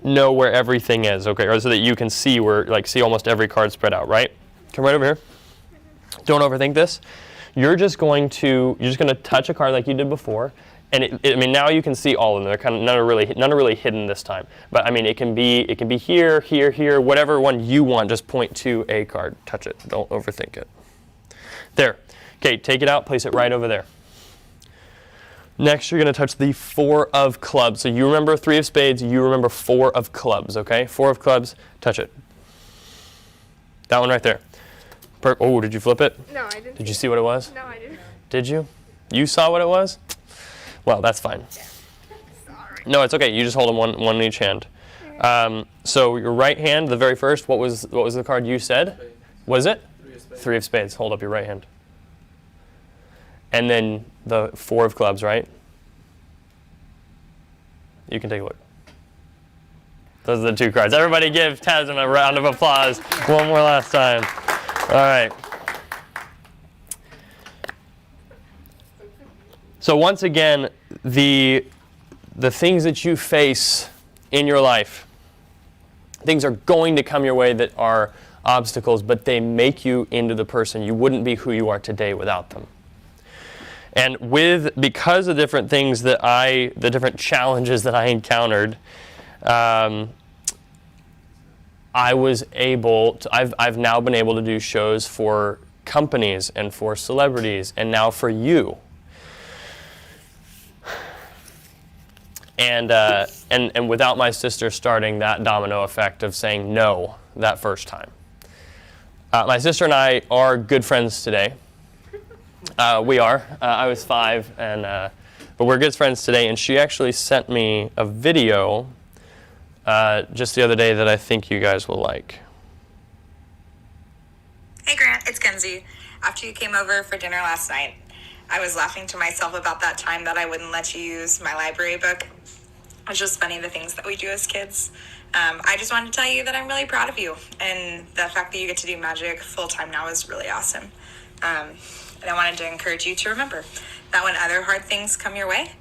know where everything is, okay? Or so that you can see see almost every card spread out, right? Come right over here. Don't overthink this. You're just going to touch a card like you did before. And I mean, now you can see all of them. They're kind of none are really hidden this time. But I mean, it can be here, here, here, whatever one you want. Just point to a card. Touch it. Don't overthink it. There. Okay, take it out. Place it right over there. Next, you're going to touch the 4 of clubs. So you remember 3 of spades, you remember 4 of clubs, okay? 4 of clubs, touch it. That one right there. Oh, did you flip it? No, I didn't. Did you see what it was? No, I didn't. Did you? You saw what it was? Well, that's fine. Sorry. No, it's okay. You just hold them one in each hand. So your right hand, the very first, what was the card you said? Was it? 3 of spades. 3 of spades. Hold up your right hand. And then the 4 of clubs, right? You can take a look. Those are the 2 cards. Everybody give Tasman a round of applause one more last time. All right. So once again, the things that you face in your life, things are going to come your way that are obstacles, but they make you into the person. You wouldn't be who you are today without them. And because of different things the different challenges that I encountered, I was able to, I've now been able to do shows for companies and for celebrities and now for you. And without my sister starting that domino effect of saying no that first time. My sister and I are good friends today. We are. I was 5, but we're good friends today. And she actually sent me a video just the other day that I think you guys will like. Hey Grant, it's Kenzie. After you came over for dinner last night, I was laughing to myself about that time that I wouldn't let you use my library book. It's just funny the things that we do as kids. I just wanted to tell you that I'm really proud of you, and the fact that you get to do magic full-time now is really awesome. And I wanted to encourage you to remember that when other hard things come your way,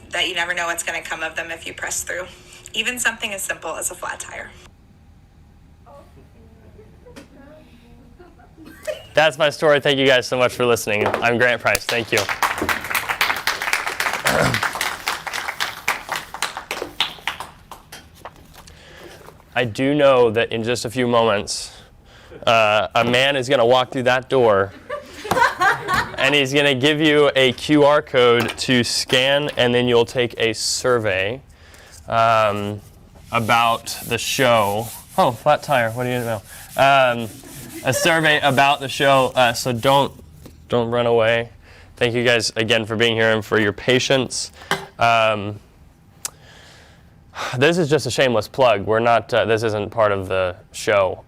that you never know what's going to come of them if you press through. Even something as simple as a flat tire. That's my story. Thank you guys so much for listening. I'm Grant Price. Thank you. I do know that in just a few moments, a man is going to walk through that door and he's going to give you a QR code to scan, and then you'll take a survey about the show. Oh, flat tire. What do you know? A survey about the show. So don't run away. Thank you guys again for being here and for your patience. This is just a shameless plug. We're not. This isn't part of the show.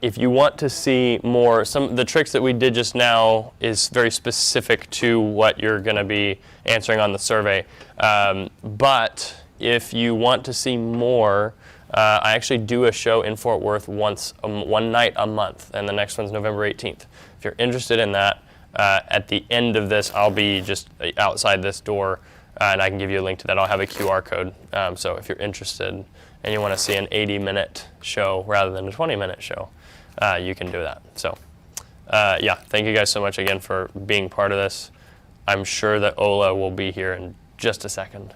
If you want to see more, the tricks that we did just now is very specific to what you're going to be answering on the survey. But if you want to see more, I actually do a show in Fort Worth one night a month, and the next one's November 18th. If you're interested in that, at the end of this, I'll be just outside this door. And I can give you a link to that. I'll have a QR code. So if you're interested and you want to see an 80-minute show rather than a 20-minute show, you can do that. So yeah, thank you guys so much again for being part of this. I'm sure that Ola will be here in just a second.